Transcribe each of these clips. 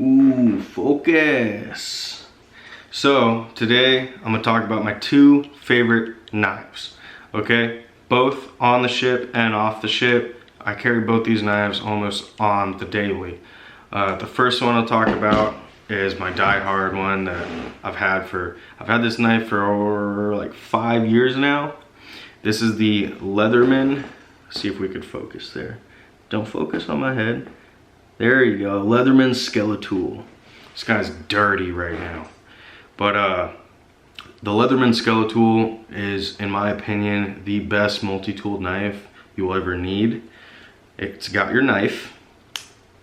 Ooh, focus. So today I'm gonna talk about my two favorite knives, okay? Both on the ship and off the ship. I carry both these knives almost on the daily. The first one I'll talk about is my die-hard one that I've had this knife for over like 5 years now. This is the Leatherman. See if we could focus there. Don't focus on my head. There you go, Leatherman Skeletal. This guy's dirty right now. But the Leatherman Skeletal is, in my opinion, the best multi-tool knife you will ever need. It's got your knife,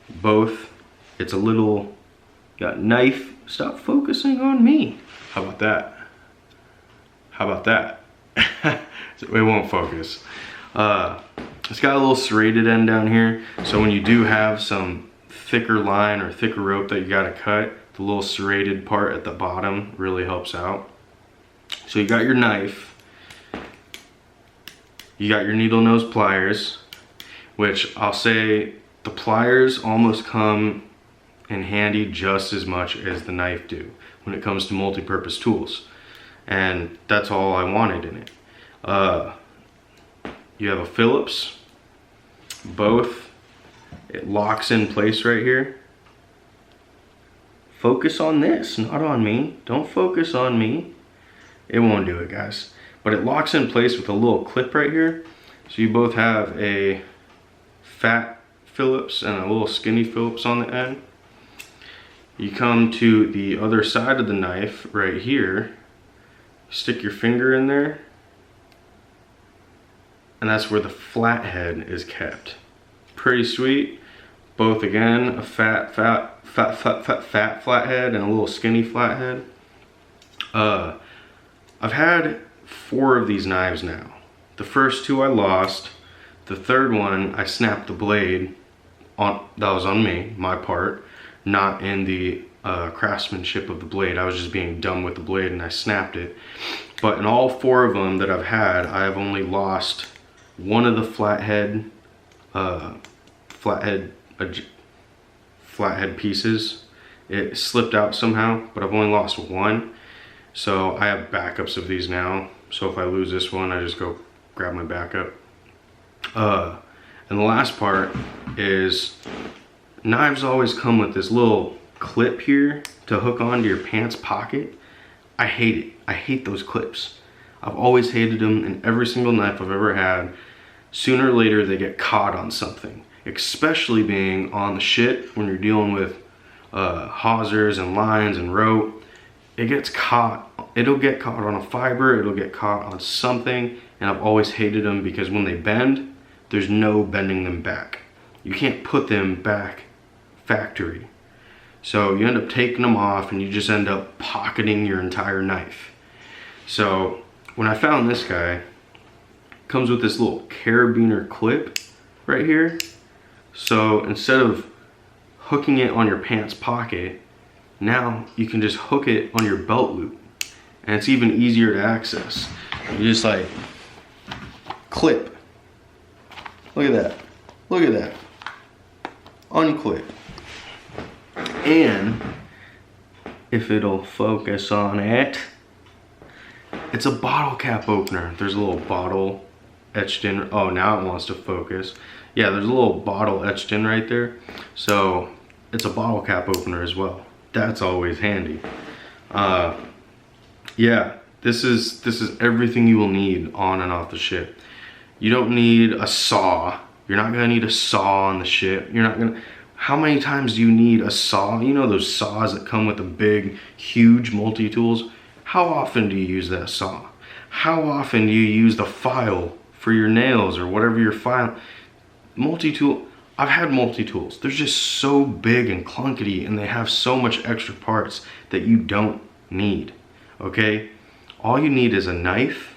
both. It's a little, got knife. Stop focusing on me. How about that? How about that? It won't focus. It's got a little serrated end down here, so when you do have some thicker line or thicker rope that you gotta cut, the little serrated part at the bottom really helps out. So you got your knife, you got your needle nose pliers, which I'll say the pliers almost come in handy just as much as the knife do when it comes to multi-purpose tools, and that's all I wanted in it. You have a Phillips, both. It locks in place right here. Focus on this, not on me. Don't focus on me. It won't do it, guys. But it locks in place with a little clip right here. So you both have a fat Phillips and a little skinny Phillips on the end. You come to the other side of the knife right here. Stick your finger in there. And that's where the flathead is kept. Pretty sweet. Both again, a fat flathead and a little skinny flathead. I've had 4 of these knives now. The first 2 I lost. The third one I snapped the blade on. That was on me, my part, not in the craftsmanship of the blade. I was just being dumb with the blade and I snapped it. But in all 4 of them that I've had, I have only lost one of the flathead pieces. It slipped out somehow, but I've only lost one. So I have backups of these now. So if I lose this one, I just go grab my backup. And the last part is knives always come with this little clip here to hook onto your pants pocket. I hate it. I hate those clips. I've always hated them in every single knife I've ever had. Sooner or later they get caught on something, especially being on the ship when you're dealing with hawsers and lines and rope. It gets caught. It'll get caught on a fiber, it'll get caught on something, and I've always hated them because when they bend, there's no bending them back. You can't put them back factory. So you end up taking them off and you just end up pocketing your entire knife. So when I found this guy, it comes with this little carabiner clip right here. So instead of hooking it on your pants pocket, now you can just hook it on your belt loop. And it's even easier to access. You just like clip. Look at that. Look at that. Unclip. And if it'll focus on it, it's a bottle cap opener. There's a little bottle etched in. Oh, now it wants to focus. Yeah, there's a little bottle etched in right there. So it's a bottle cap opener as well. That's always handy. Yeah, this is everything you will need on and off the ship. You don't need a saw. You're not gonna need a saw on the ship. You're not gonna. How many times do you need a saw? You know those saws that come with the big, huge multi-tools? How often do you use that saw? How often do you use the file for your nails or whatever your file? Multi-tool, I've had multi-tools. They're just so big and clunky and they have so much extra parts that you don't need, okay? All you need is a knife,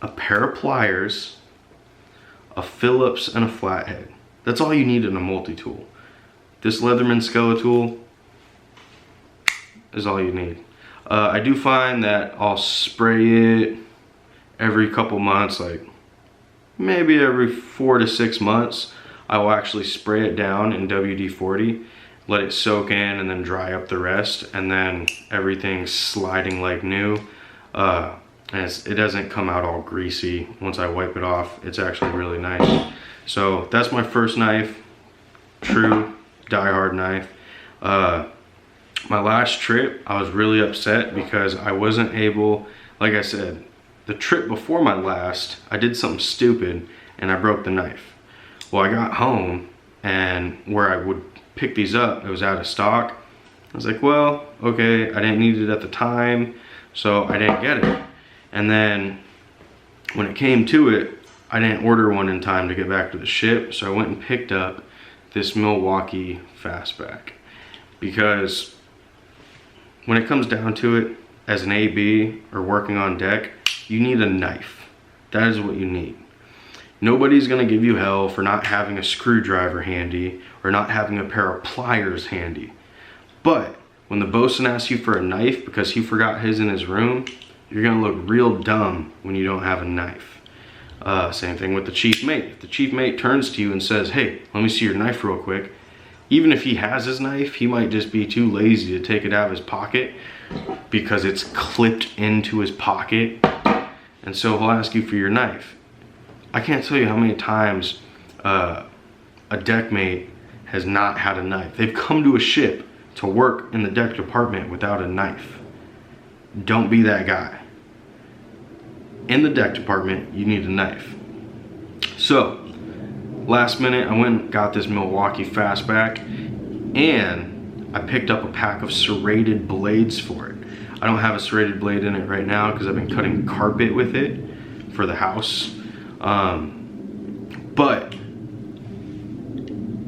a pair of pliers, a Phillips, and a flathead. That's all you need in a multi-tool. This Leatherman Skeletal is all you need. I do find that I'll spray it every couple months, like maybe every 4 to 6 months. I will actually spray it down in WD-40, let it soak in and then dry up the rest, and then everything's sliding like new. And it doesn't come out all greasy once I wipe it off. It's actually really nice. So that's my first knife, true die-hard knife. My last trip, I was really upset because I wasn't able, like I said, the trip before my last, I did something stupid and I broke the knife. Well, I got home and where I would pick these up, it was out of stock. I was like, well, okay, I didn't need it at the time, so I didn't get it. And then when it came to it, I didn't order one in time to get back to the ship, so I went and picked up this Milwaukee Fastback. Because when it comes down to it, as an AB or working on deck, you need a knife. That is what you need. Nobody's gonna give you hell for not having a screwdriver handy or not having a pair of pliers handy. But when the bosun asks you for a knife because he forgot his in his room, you're gonna look real dumb when you don't have a knife. Same thing with the chief mate. If the chief mate turns to you and says, hey, let me see your knife real quick, even if he has his knife, he might just be too lazy to take it out of his pocket because it's clipped into his pocket. And so he'll ask you for your knife. I can't tell you how many times a deck mate has not had a knife. They've come to a ship to work in the deck department without a knife. Don't be that guy. In the deck department, you need a knife. So, last minute, I went and got this Milwaukee Fastback, and I picked up a pack of serrated blades for it. I don't have a serrated blade in it right now because I've been cutting carpet with it for the house. But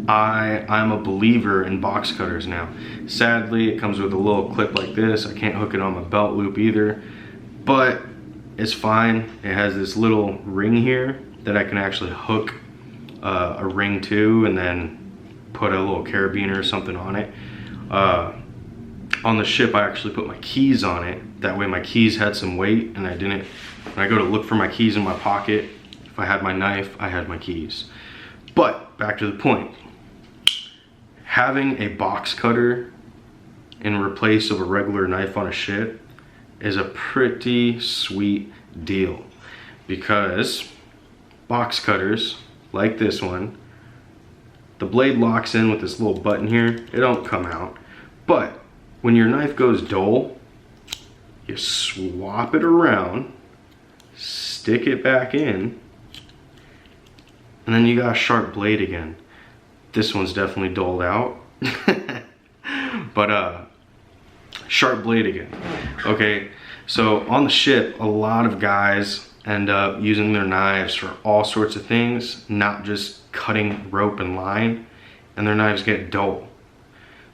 I'm a believer in box cutters now. Sadly, it comes with a little clip like this. I can't hook it on my belt loop either, but it's fine. It has this little ring here that I can actually hook a ring to and then put a little carabiner or something on it. On the ship, I actually put my keys on it. That way my keys had some weight and I didn't, when I go to look for my keys in my pocket, if I had my knife, I had my keys. But back to the point. Having a box cutter in place of a regular knife on a ship is a pretty sweet deal, because box cutters like this one, the blade locks in with this little button here. It don't come out. But when your knife goes dull, you swap it around, stick it back in, and then you got a sharp blade again. This one's definitely dulled out. But sharp blade again. Okay, so on the ship, a lot of guys end up using their knives for all sorts of things, not just cutting rope and line, and their knives get dull.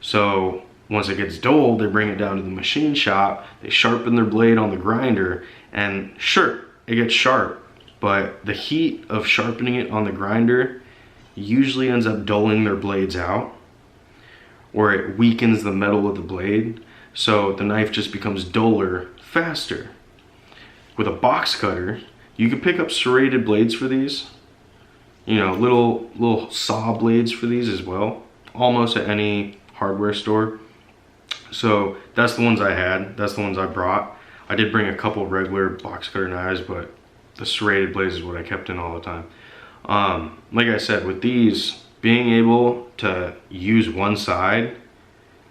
So once it gets dull, they bring it down to the machine shop, they sharpen their blade on the grinder, and sure, it gets sharp, but the heat of sharpening it on the grinder usually ends up dulling their blades out, or it weakens the metal of the blade, so the knife just becomes duller faster. With a box cutter, you can pick up serrated blades for these, you know, little saw blades for these as well, almost at any hardware store. So that's the ones I had, that's the ones I brought. I did bring a couple of regular box cutter knives, but the serrated blades is what I kept in all the time. Like I said, with these, being able to use one side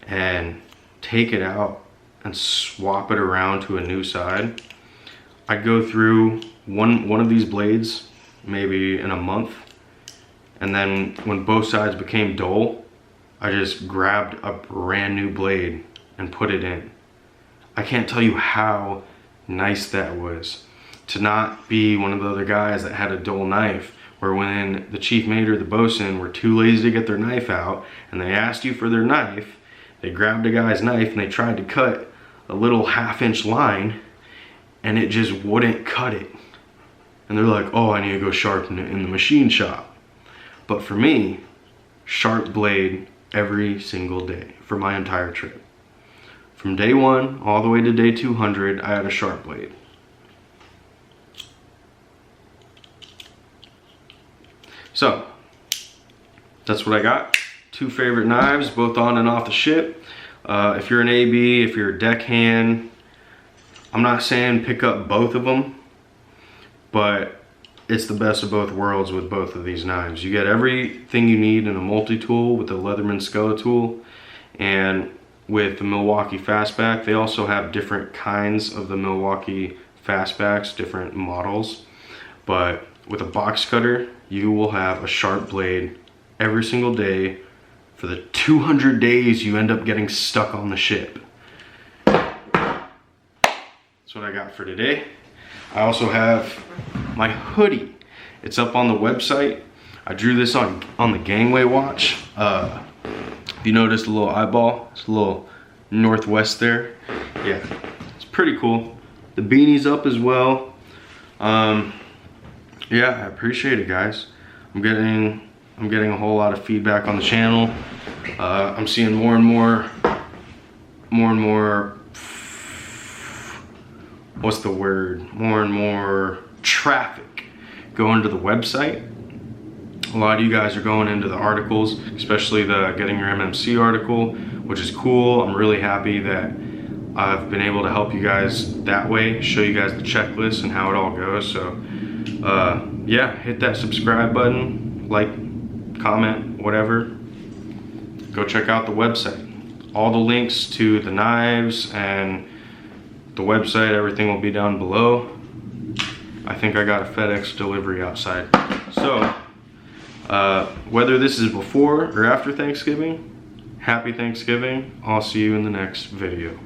and take it out and swap it around to a new side, I'd go through one of these blades maybe in a month, and then when both sides became dull, I just grabbed a brand new blade and put it in. I can't tell you how nice that was, to not be one of the other guys that had a dull knife, where when the chief mate or the bosun were too lazy to get their knife out and they asked you for their knife, they grabbed a guy's knife and they tried to cut a little 1/2-inch line and it just wouldn't cut it. And they're like, oh, I need to go sharpen it in the machine shop. But for me, sharp blade every single day for my entire trip. From day 1 all the way to day 200, I had a sharp blade. So, that's what I got. 2 favorite knives, both on and off the ship. If you're an AB, if you're a deckhand, I'm not saying pick up both of them, but it's the best of both worlds with both of these knives. You get everything you need in a multi-tool with the Leatherman Skele-tool, and with the Milwaukee Fastback, they also have different kinds of the Milwaukee Fastbacks, different models. But with a box cutter, you will have a sharp blade every single day for the 200 days you end up getting stuck on the ship. That's what I got for today. I also have my hoodie. It's up on the website. I drew this on the gangway watch. If you notice the little eyeball, it's a little northwest there. Yeah, it's pretty cool. The beanie's up as well. Yeah, I appreciate it, guys. I'm getting a whole lot of feedback on the channel. I'm seeing more and more, what's the word? More and more traffic going to the website. A lot of you guys are going into the articles, especially the Getting Your MMC article, which is cool. I'm really happy that I've been able to help you guys that way, show you guys the checklist and how it all goes. So yeah, hit that subscribe button, like, comment, whatever. Go check out the website. All the links to the knives and the website, everything will be down below. I think I got a FedEx delivery outside. So whether this is before or after Thanksgiving, happy Thanksgiving. I'll see you in the next video.